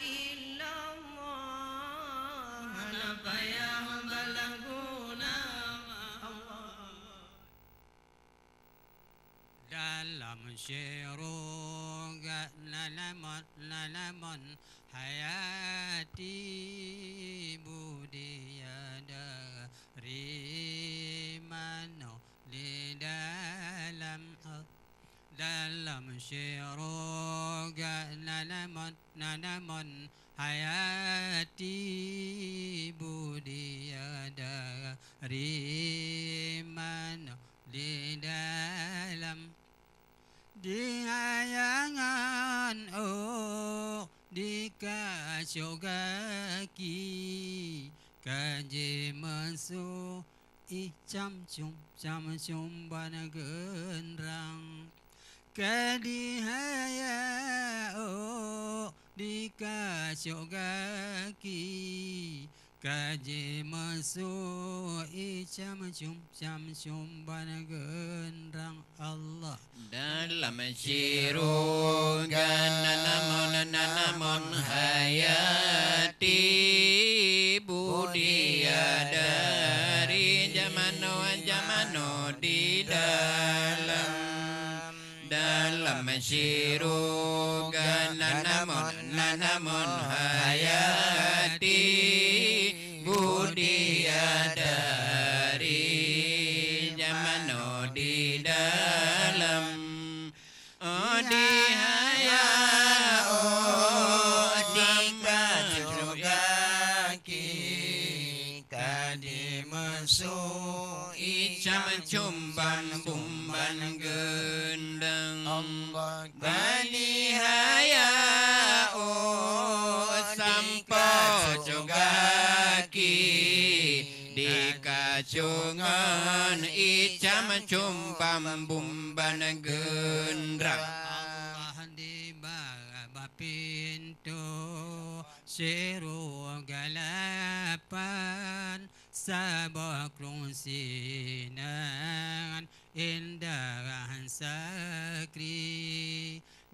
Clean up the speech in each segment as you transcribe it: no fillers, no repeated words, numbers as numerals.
إلا الله نبيا بلغنا dalam syirung lalaman hayati budia dari mano di dalam syirung lalaman hayati budia dari mano di dalam di hayangan di kasih kaki kaji masuk cam cum bana genrang kadihaya di kasih kaki kaji masuk cam cum bana genrang Allah dalam syirungan namun hayati budia dari zamano di dalam syirungan namun hayati budia dari zamano di dalam di haya di kadi masuk icam cumban bumban gendang bani haya sampo jogaki di kacungan icam cumpam bumban gendang Allah di bawah pintu seru galapan sabak sinan indah sakri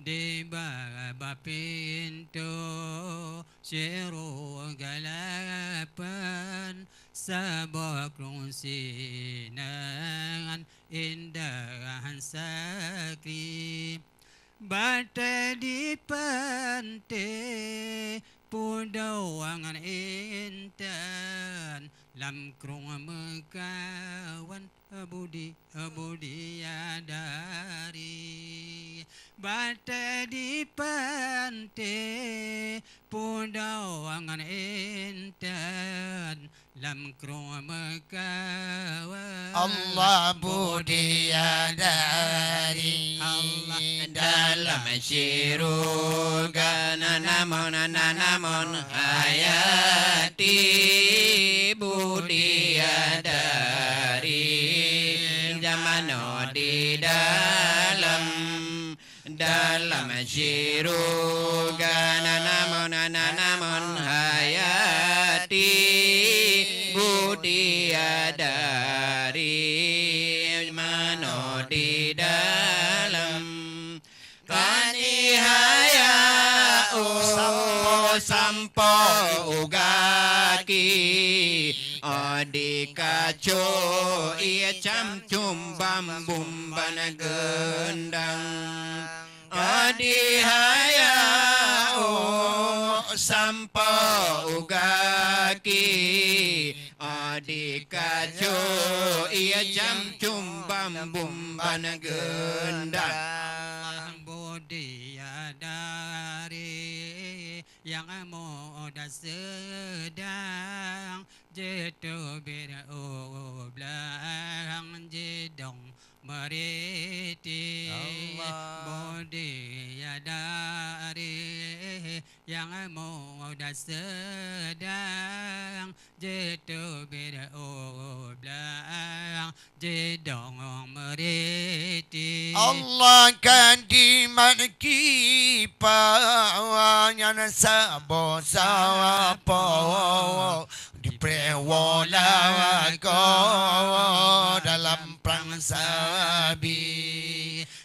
di bawah pintu seru galapan sabak sinan indah sakri bata di pantai pudawangan intan lam krung mekawan abudi dari bata di pantai pudawangan intan lam krung mekawan Allah budia dari Allah dalam syirungan namun hayati budia dari zamano di dalam syirungan namun hayati budia dari mano di dalam kanihaya sampo ugaki di kaco ia cam cumbam bumban gendang di haya sampo ugaki di kaco ia cam cumbam bumban gendang budia dari yang muda sedang jatuh beda belang jedong meriti budia dari yang muda sedang jatuh beda belang jedong meriti Allah kan dimaki pawanya sabo sapo di prewola ko dalam perang sabi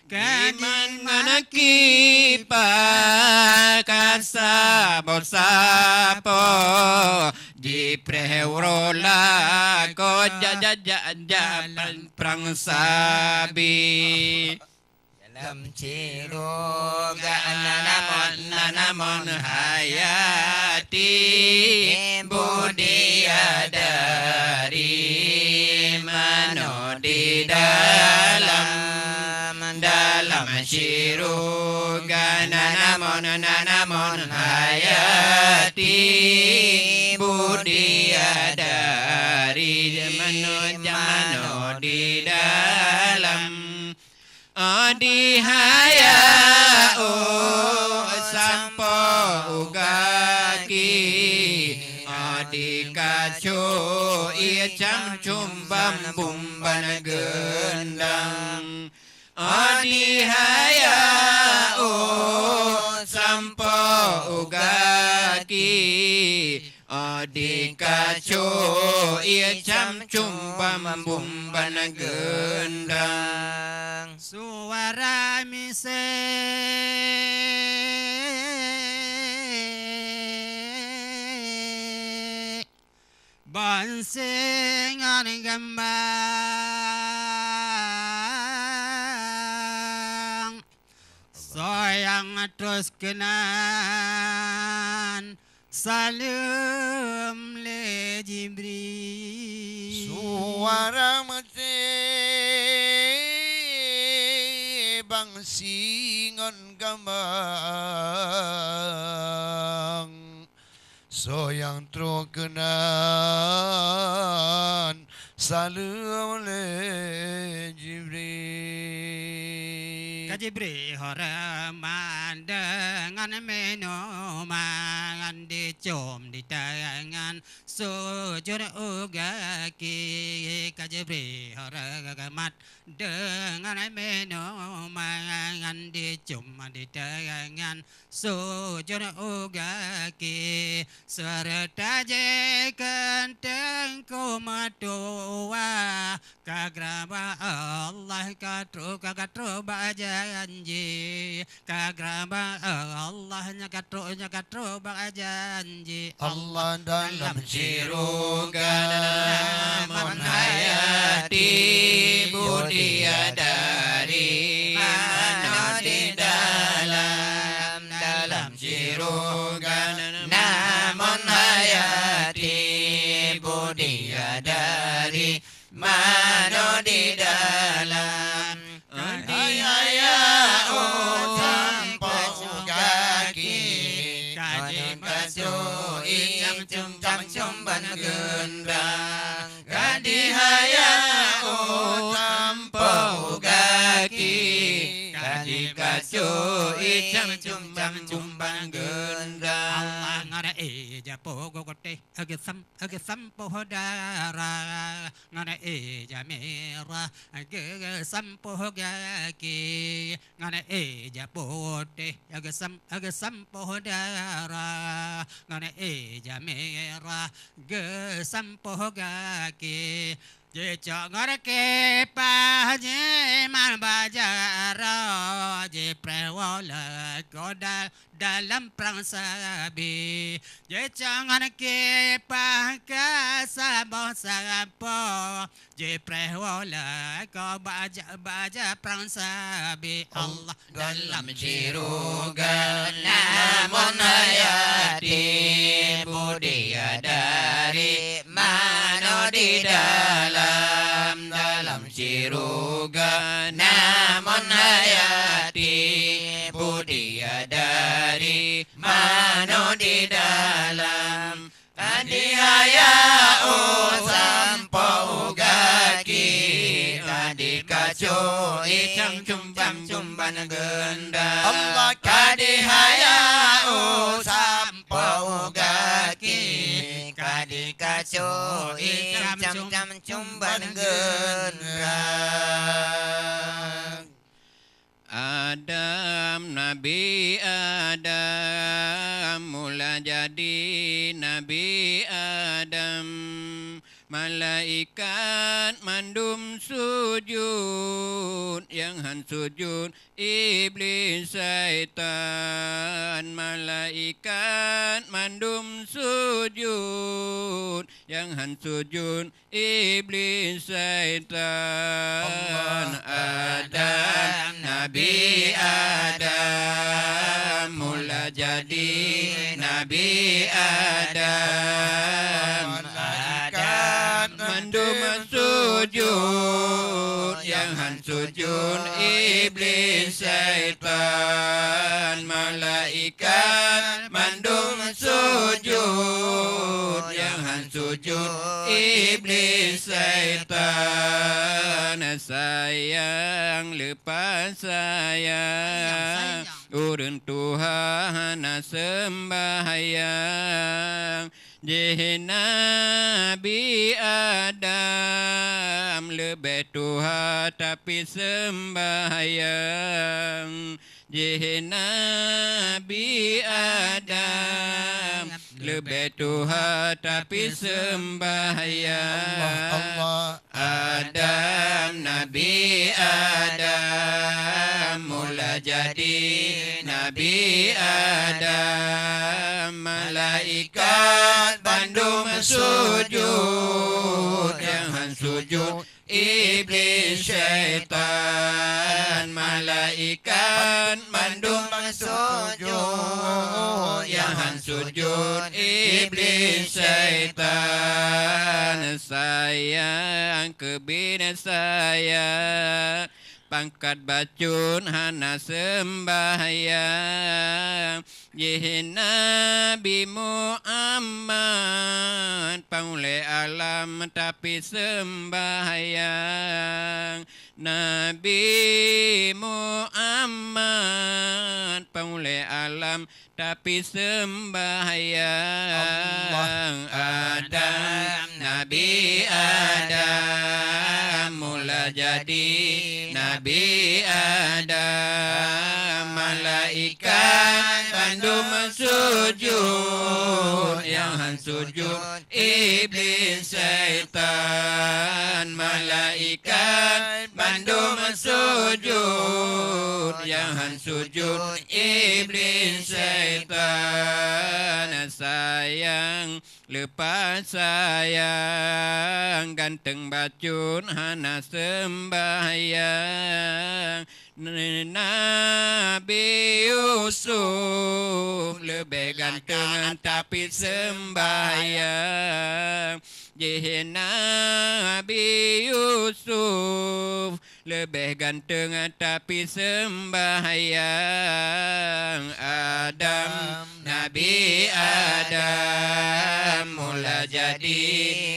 Kaji Mana kipa kasa bosapo di prehrola ko jajan perang sabi dalam ciroga nanamon hayati budia dari mano di dalam Shiruga nanamon hayati budia dari jamano di dalam di haya sampo ugaki di kacu ia cam cumbam bumban gendang di haya sampo ugaki di kacu ia cam cumbam bumban gendang suara mise bansingan gambang soyang terus kenan salam le Jibril suara mati bangsingan gambang soyang terkenan salam le Jibril Jibril horaman dengan minuman dicum di tangan sujud ugaki Jibril horaman dengan minuman dicum di tangan sujud ugaki serta jekan tengku matua kagraba Allah katru janji kagraba Allahnya katru janji Allah dalam ciruga namun hayati budia dari mana di dalam ciruga namun hayati budia dari mana di dalam haya sampo kaki kaji kasu cumban gendang kadi haya sampo kaki kaji kasu cumban gendang Allah ngara japo gogote agesam pohodara ngara jamera agesam pohogaki ngara japote agesam pohodara ngara jamera gesam pohogaki je chongar ke paje man bajara je prewala kodal dalam perang sabi je chongar ke paka sabo sapo je prewala ko baja perang sabi Allah dalam ciruga namun hayati budia dari mana di dalam ciruga namun hayati budia dari mana di dalam kadi haya sampo ugaki kadi kacu cumban gendang Allah kadi haya sampo ugaki kadi kacu cumban gendang Adam Nabi Adam mula jadi Nabi Adam malaikat mandum sujud yang han sujud iblis syaitan malaikat mandum sujud yang han sujud iblis syaitan Adam Nabi Adam mula jadi Nabi Adam mandum sujud yang han sujud iblis syaitan malaikat mandum sujud yang han sujud iblis syaitan sayang lepas sayang urun Tuhan sembahyang Jeh Nabi Adam lebih Tuhan tapi sembahyang Jeh Nabi Adam lebih Tuhan tapi sembahyang Adam Nabi Adam mula jadi Nabi Adam malaikat bandung sujud yang han sujud iblis syaitan malaikat bandung sujud yang han sujud iblis syaitan sayang kebina saya pangkat bacun hana sembahyang Yeh Nabi Muhammad paule alam tapi sembahyang Nabi Muhammad paule alam tapi sembahyang Adam Nabi Adam mula jadi Nabi Adam malaikat bandung sujud yang han sujud iblis syaitan malaikat bandung sujud yang han sujud iblis syaitan sayang lepas sayang ganteng bacun hana sembahyang Nabi Yusuf lebih ganteng tapi sembahyang Jeh Nabi Yusuf lebih ganteng tapi sembahyang Adam Nabi Adam mula jadi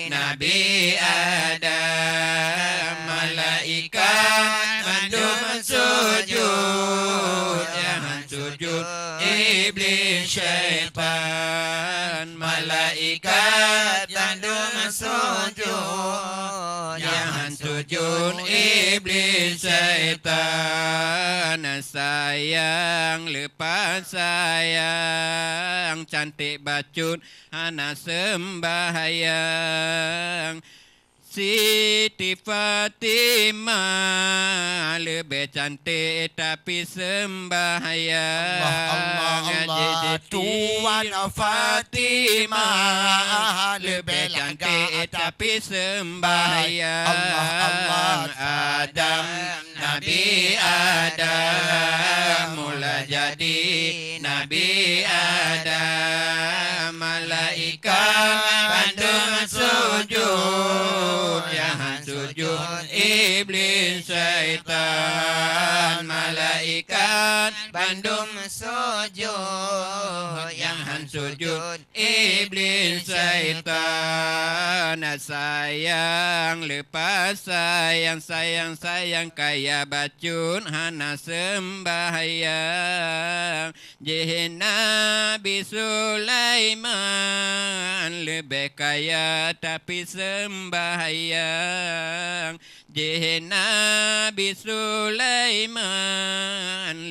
Nabi Adam malaikat mandum sujud yang sujud iblis syaitan malaikat mandum sujud yang sujud iblis syaitan sayang lepas sayang cantik bacun hana sembahyang Siti Fatimah lebih cantik tapi sembahyang Allah Tuan Fatimah lebih cantik tapi sembahyang Adam Nabi Adam mula jadi Nabi Adam malaikat bandung sujud yang sujud iblis syaitan malaikat bandung sujud yang sujud iblis syaitan sayang lepas sayang kaya bacun hana sembahyang Jeh Nabi Sulaiman lebih kaya tapi sembahyang Jeh Nabi Sulaiman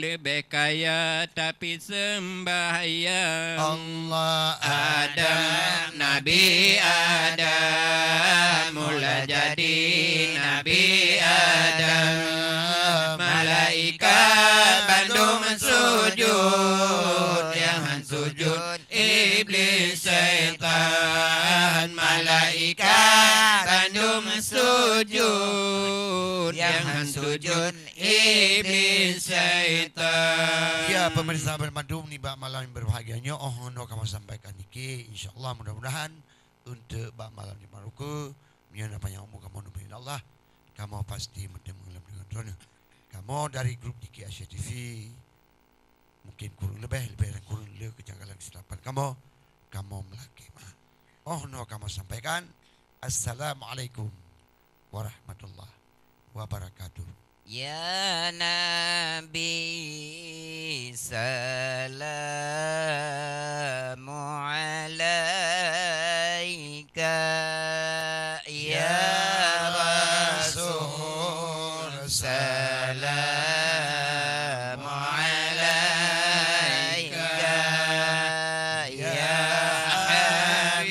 lebih kaya tapi sembahyang Allah Adam Nabi Adam iblis syaitan malaikat bandum sujud yang sujud iblis syaitan. Ya pemirsa bermadum ni bak malam yang berbahagianya. No kamu sampaikan niki insyaallah mudah-mudahan untuk bak malam di Maluku mian apa yang umur kamu nubi Allah kamu pasti mendengar dengan drone. Kamu dari grup Niki Asia TV mungkin kurang lebih kurang kejanggalan kesilapan kamu melaki. No kamu sampaikan assalamualaikum warahmatullahi wabarakatuh. Ya Nabi salamu alaika ya Rasul salamu alaika ya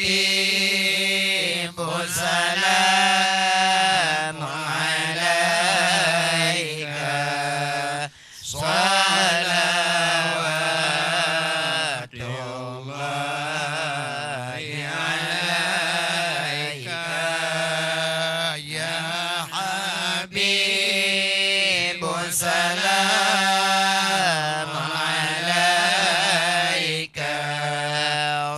Habib salamu alaika salawatullahi alaika ya Habib salamu alaika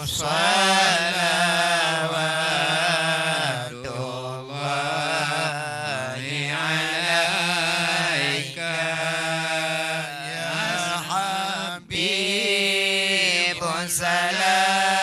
salawatullahi alaika ya Habib salam